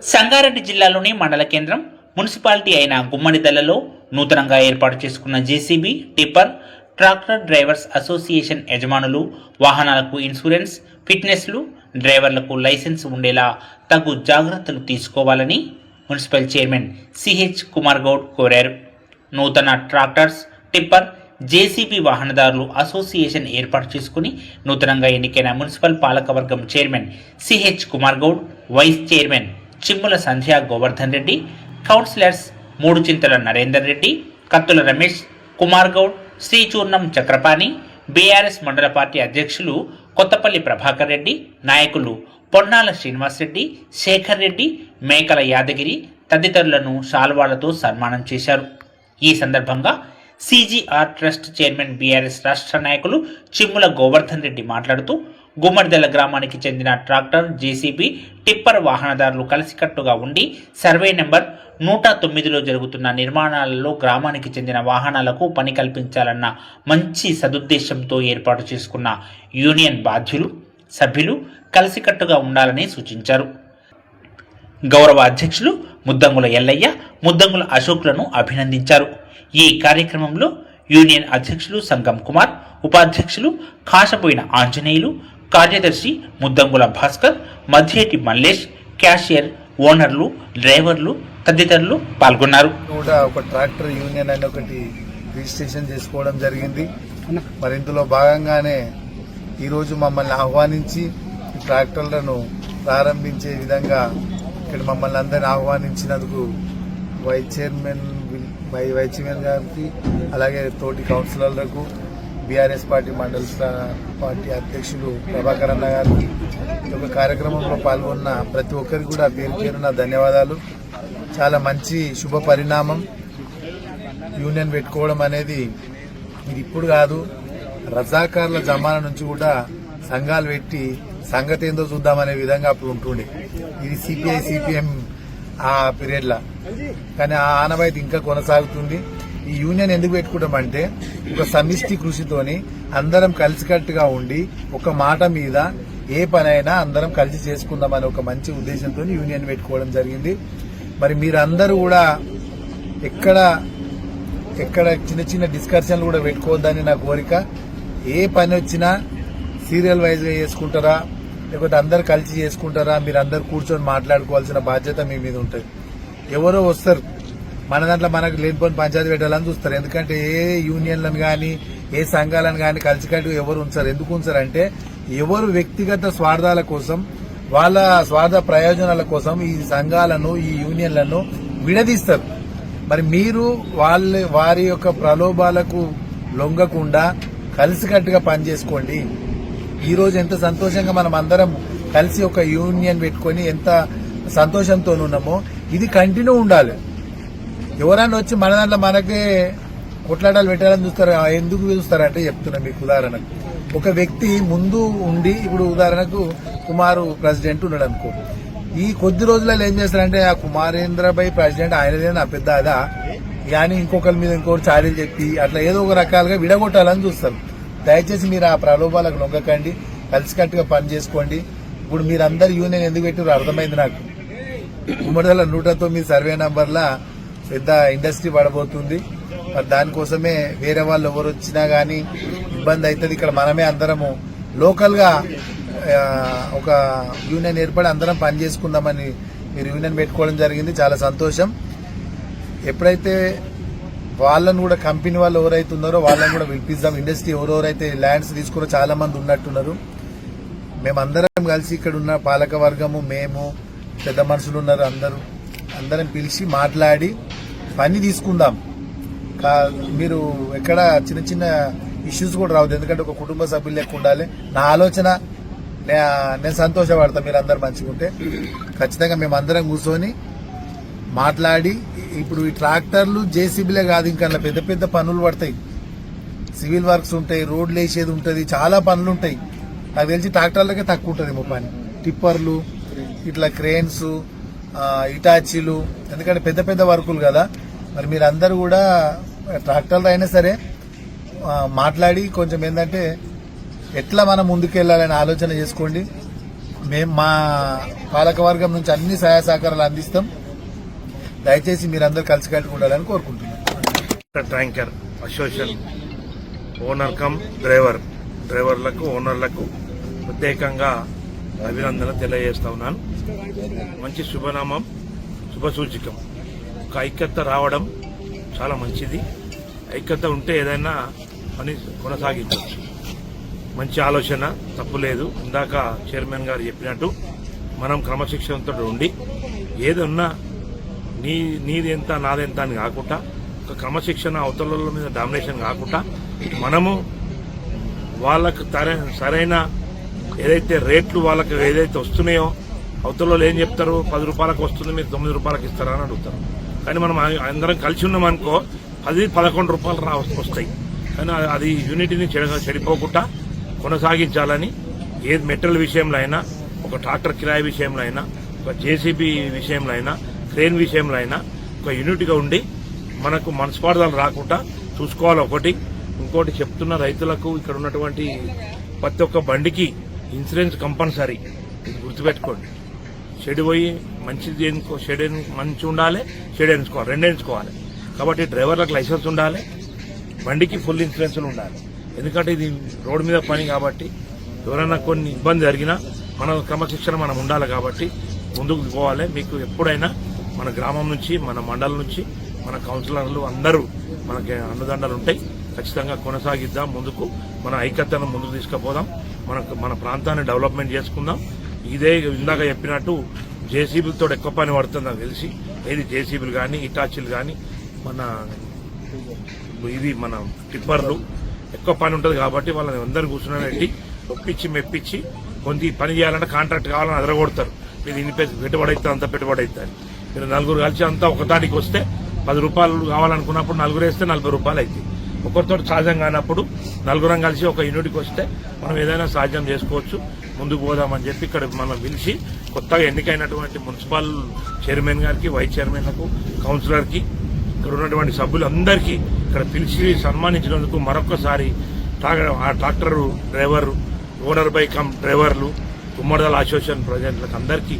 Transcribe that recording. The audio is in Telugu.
సంగారెడ్డి జిల్లాలోని మండల కేంద్రం మున్సిపాలిటీ అయిన గుమ్మడిదలలో నూతనంగా ఏర్పాటు చేసుకున్న JCB, tipper, tractor drivers association యజమానులు వాహనాలకు ఇన్సూరెన్స్, ఫిట్నెస్లు, డ్రైవర్లకు లైసెన్స్ ఉండేలా తగు జాగ్రత్తలు తీసుకోవాలని municipal chairman CH Kumar Goud కోరారు. నూతన ట్రాక్టర్స్, టిప్పర్, జేసీబీ వాహనదారులు అసోసియేషన్ ఏర్పాటు చేసుకుని నూతనంగా ఎన్నికైన మున్సిపల్ పాలకవర్గం chairman CH Kumar Goud, vice chairman Chimmula Sandhya Govardhan Reddy, councillors Muduchintala Narender Reddy, Kattula Ramesh, Kumar Goud, Srichurnam Chakrapani, BRS మండల పార్టీ అధ్యక్షులు కొత్తపల్లి ప్రభాకర్ రెడ్డి, నాయకులు పొన్నాల శ్రీనివాసరెడ్డి, శేఖర్ రెడ్డి, మేకల యాదగిరి తదితరులను శాల్వాలతో సన్మానం చేశారు. ఈ సందర్భంగా సిజిఆర్ ట్రస్ట్ చైర్మన్ బీఆర్ఎస్ రాష్ట్ర నాయకులు చిమ్ముల గోవర్ధన్ రెడ్డి మాట్లాడుతూ గుమ్మడిదల గ్రామానికి చెందిన ట్రాక్టర్, జేసీబీ, టిప్పర్ వాహనదారులు కలిసికట్టుగా ఉండి సర్వే నెంబర్ 109లో జరుగుతున్న నిర్మాణాలలో గ్రామానికి చెందిన వాహనాలకు పని కల్పించాలన్న మంచి సదుద్దేశంతో ఏర్పాటు చేసుకున్న యూనియన్ బాధ్యులు, సభ్యులు కలిసికట్టుగా ఉండాలని సూచించారు. గౌరవ అధ్యక్షులు ముద్దంగుల ఎల్లయ్య, ముద్దంగుల అశోక్లను అభినందించారు. ఈ కార్యక్రమంలో యూనియన్ అధ్యక్షులు సంగం కుమార్, ఉపాధ్యక్షులు కాశపోయిన ఆంజనేయులు, కార్యదర్శి ముద్దంగుల భాస్కర్, మధ్యేటి మల్లేష్, క్యాషియర్, ఓనర్లు, డ్రైవర్లు తదితరులు పాల్గొన్నారు. ఒక ట్రాక్టర్ యూనియన్ అని ఒకటి రిజిస్ట్రేషన్ చేసుకోవడం జరిగింది. మరి ఇందులో భాగంగానే ఈరోజు మమ్మల్ని ఆహ్వానించి ట్రాక్టర్లను ప్రారంభించే విధంగా ఇక్కడ మమ్మల్ని అందరినీ ఆహ్వానించినందుకు వైస్ చైర్మన్ గారికి, అలాగే తోటి కౌన్సిలర్లకు, బీఆర్ఎస్ పార్టీ మండల పార్టీ అధ్యక్షులు ప్రభాకర్ అన్న గారికి, ఈ యొక్క కార్యక్రమంలో పాల్గొన్న ప్రతి ఒక్కరికి కూడా పేరు పేరున ధన్యవాదాలు. చాలా మంచి శుభ పరిణామం. యూనియన్ పెట్టుకోవడం అనేది ఇది ఇప్పుడు కాదు, రజాకార్ల జమానా నుంచి కూడా సంఘాలు పెట్టి సంగతి ఏందో చూద్దామనే విధంగా అప్పుడు ఉంటుండే. ఇది సిపిఐ సిపిఎం ఆ పీరియడ్లా, కానీ ఆ ఆనవాయితీ ఇంకా కొనసాగుతుంది. ఈ యూనియన్ ఎందుకు పెట్టుకుంటామంటే ఒక సమిష్టి కృషితోని అందరం కలిసికట్టుగా ఉండి ఒక మాట మీద ఏ పనైనా అందరం కలిసి చేసుకుందామనే ఒక మంచి ఉద్దేశంతో యూనియన్ పెట్టుకోవడం జరిగింది. మరి మీరందరూ కూడా ఎక్కడ చిన్న చిన్న డిస్కషన్లు కూడా పెట్టుకోవద్దని నా కోరిక. ఏ పని వచ్చినా సీరియల్ వైజ్గా చేసుకుంటారా, లేకపోతే అందరు కలిసి చేసుకుంటారా, మీరు అందరు కూర్చొని మాట్లాడుకోవాల్సిన బాధ్యత మీ మీద ఉంటుంది. ఎవరో వస్తారు మన దాంట్లో మనకు లేనిపోని పంచాయతీ పెట్టాలని చూస్తారు. ఎందుకంటే ఏ యూనియన్లను కానీ ఏ సంఘాలను కానీ కలిసికట్టుగా ఎవరు ఉంచారు. ఎందుకు ఉంచారంటే ఎవరు వ్యక్తిగత స్వార్థాల కోసం, వాళ్ళ స్వార్థ ప్రయోజనాల కోసం ఈ సంఘాలను, ఈ యూనియన్లను విడదీస్తారు. మరి మీరు వారి యొక్క ప్రలోభాలకు లొంగకుండా కలిసికట్టుగా పనిచేసుకోండి. ఈ రోజు ఎంత సంతోషంగా మనం అందరం కలిసి ఒక యూనియన్ పెట్టుకొని ఎంత సంతోషంతో ఉన్నామో ఇది కంటిన్యూ ఉండాలి. ఎవరైనా వచ్చి మన దాంట్లో మనకే కొట్లాటాలు పెట్టాలని చూస్తారు. ఎందుకు చూస్తారంటే చెప్తున్నా మీకు ఉదాహరణకు, ఒక వ్యక్తి ముందు ఉండి, ఇప్పుడు ఉదాహరణకు కుమారు ప్రెసిడెంట్ ఉన్నాడు అనుకో, ఈ కొద్ది రోజులలో ఏం చేస్తారంటే ఆ కుమారేంద్రభాయ్ ప్రెసిడెంట్ ఆయనదే నా పెద్ద అదా కానీ ఇంకొకరి మీద ఇంకొకరు చాడీలు చెప్పి అట్లా ఏదో ఒక రకాలుగా విడగొట్టాలని చూస్తారు. దయచేసి మీరు ఆ ప్రలోభాలకు లొంగకండి, కలిసికట్టుగా పని చేసుకోండి. ఇప్పుడు మీరందరు యూనియన్ ఎందుకు పెట్టారో అర్థమైంది నాకు. గుమ్మడిదల 109 సర్వే నంబర్లా పెద్ద ఇండస్ట్రీ పడబోతుంది. మరి దానికోసమే వేరే వాళ్ళు ఎవరు వచ్చినా కానీ ఇబ్బంది అవుతుంది. ఇక్కడ మనమే అందరము లోకల్గా ఒక యూనియన్ ఏర్పడి అందరం పని చేసుకుందామని మీరు యూనియన్ పెట్టుకోవడం జరిగింది. చాలా సంతోషం. ఎప్పుడైతే వాళ్ళను కూడా కంపెనీ వాళ్ళు ఎవరైతే ఉన్నారో వాళ్ళని కూడా పిలిపిద్దాం. ఇండస్ట్రీ ఎవరెవరైతే ల్యాండ్స్ తీసుకురో చాలా మంది ఉన్నట్టున్నారు. మేమందరం కలిసి ఇక్కడ ఉన్న పాలక వర్గము, మేము, పెద్ద మనుషులు ఉన్నారు, అందరం పిలిచి మాట్లాడి పని తీసుకుందాం. మీరు ఎక్కడ చిన్న చిన్న ఇష్యూస్ కూడా రావద్దు. ఎందుకంటే ఒక కుటుంబ సభ్యులు లెక్క ఉండాలి. నా ఆలోచన, నేను సంతోషపడతా మీరు అందరు మంచిగా ఉంటే. ఖచ్చితంగా మేమందరం కూర్చొని మాట్లాడి, ఇప్పుడు ఈ ట్రాక్టర్లు, జేసీబీలే కాదు, ఇంకా పెద్ద పెద్ద పనులు పడతాయి. సివిల్ వర్క్స్ ఉంటాయి, రోడ్లు వేసేది ఉంటుంది, చాలా పనులు ఉంటాయి. నాకు తెలిసి ట్రాక్టర్లకే తక్కువ ఉంటుంది పని. టిప్పర్లు, ఇట్లా క్రేన్స్, ఇటాచీలు, ఎందుకంటే పెద్ద పెద్ద వర్కులు కదా. మరి మీరందరూ కూడా ట్రాక్టర్లు అయినా సరే మాట్లాడి కొంచెం ఏంటంటే ఎట్లా మనం ముందుకెళ్లాలని ఆలోచన చేసుకోండి. మేము మా పాలకవర్గం నుంచి అన్ని సహాయ సహకారాలు అందిస్తాం. దయచేసి మీరందరూ కలిసికట్టుగా ఉండాలని కోరుకుంటున్నాం. ట్యాంకర్ అసోసియేషన్ ఓనర్ కమ్ డ్రైవర్లకు ఓనర్లకు ప్రత్యేకంగా అభినందన తెలియజేస్తా ఉన్నాను. మంచి శుభనామం, శుభసూచకం. ఒక ఐక్యత రావడం చాలా మంచిది. ఐక్యత ఉంటే ఏదైనా పని కొనసాగించవచ్చు. మంచి ఆలోచన, తప్పులేదు. ఇందాక చైర్మన్ గారు చెప్పినట్టు మనం క్రమశిక్షణతో ఉండి ఏదన్నా నీదెంత నాదెంత అని కాకుండా ఒక క్రమశిక్షణ అవతల మీద డామినేషన్ కాకుండా మనము వాళ్ళకు సరైన ఏదైతే రేట్లు వాళ్ళకి ఏదైతే వస్తున్నాయో అవతల ఏం చెప్తారు, 10 రూపాయలకు వస్తుంది మీరు 9 రూపాయలకు ఇస్తారా అని అడుగుతారు. కానీ మనం అందరం కలిసి ఉన్నామనుకో 10-11 రూపాయలు వస్తాయి. కానీ అది యూనిటీని చెడిపోకుండా కొనసాగించాలని ఏ మెటీరియల్ విషయంలో అయినా, ఒక ట్రాక్టర్ కిరాయి విషయంలో అయినా, ఒక జేసీబీ విషయంలో అయినా, క్రేన్ విషయంలో అయినా ఒక యూనిట్గా ఉండి మనకు మనస్పార్థాలు రాకుండా చూసుకోవాలి. ఒకటి ఇంకోటి చెప్తున్న రైతులకు ఇక్కడ ఉన్నటువంటి ప్రతి ఒక్క బండికి ఇన్సూరెన్స్ కంపల్సరీ, ఇది గుర్తుపెట్టుకోండి. షెడ్ పోయి మంచిది షెడ్ మంచి ఉండాలి, షెడ్ ఎంచుకోవాలి, రెండు ఎంచుకోవాలి. కాబట్టి డ్రైవర్లకు లైసెన్స్ ఉండాలి, బండికి ఫుల్ ఇన్సూరెన్స్లు ఉండాలి. ఎందుకంటే ఇది రోడ్డు మీద పని కాబట్టి ఎవరైనా కొన్ని ఇబ్బంది జరిగినా మన క్రమశిక్షణ మనం ఉండాలి. కాబట్టి ముందుకు పోవాలి. మీకు ఎప్పుడైనా మన గ్రామం నుంచి, మన మండలం నుంచి, మన కౌన్సిలర్లు అందరూ మనకి అండదండలు ఉంటాయి. ఖచ్చితంగా కొనసాగిద్దాం ముందుకు. మన ఐక్యతను ముందుకు తీసుకుపోదాం. మన ప్రాంతాన్ని డెవలప్మెంట్ చేసుకుందాం. ఇదే ఇందాక చెప్పినట్టు జేసీబీలతో ఎక్కువ పని పడుతుంది నాకు తెలిసి. ఏది జేసీబీలు కానీ, ఇటాచీలు కానీ, మన టిప్పర్లు ఎక్కువ పని ఉంటుంది. కాబట్టి వాళ్ళని అందరూ కూర్చుని ఒప్పించి మెప్పించి కొంత పని చేయాలంటే కాంట్రాక్ట్ కావాలని అదరగొడతారు. మీరు ఇన్ని పెట్టుబడి అయితే అంత పెట్టుబడి అవుతుంది. మీరు నలుగురు కలిసి అంతా ఒకదానికి వస్తే 10 రూపాయలు కావాలనుకున్నప్పుడు నలుగురు వేస్తే 40 రూపాయలు అవుతాయి. ఒకరితో సహజం కానప్పుడు నలుగురం కలిసి ఒక యూనిట్కి వస్తే మనం ఏదైనా సాధ్యం చేసుకోవచ్చు. ముందుకు పోదామని చెప్పి ఇక్కడ మనం పిలిచి కొత్తగా ఎన్నికైనటువంటి మున్సిపల్ చైర్మన్ గారికి, వైస్ చైర్మన్లకు, కౌన్సిలర్కి, ఇక్కడ ఉన్నటువంటి సభ్యులందరికీ ఇక్కడ పిలిచి సన్మానించినందుకు మరొకసారి ఆ tractor driver, owner by come డ్రైవర్లు, కుమ్మడిదల అసోసియేషన్ ప్రెసిడెంట్లకు అందరికీ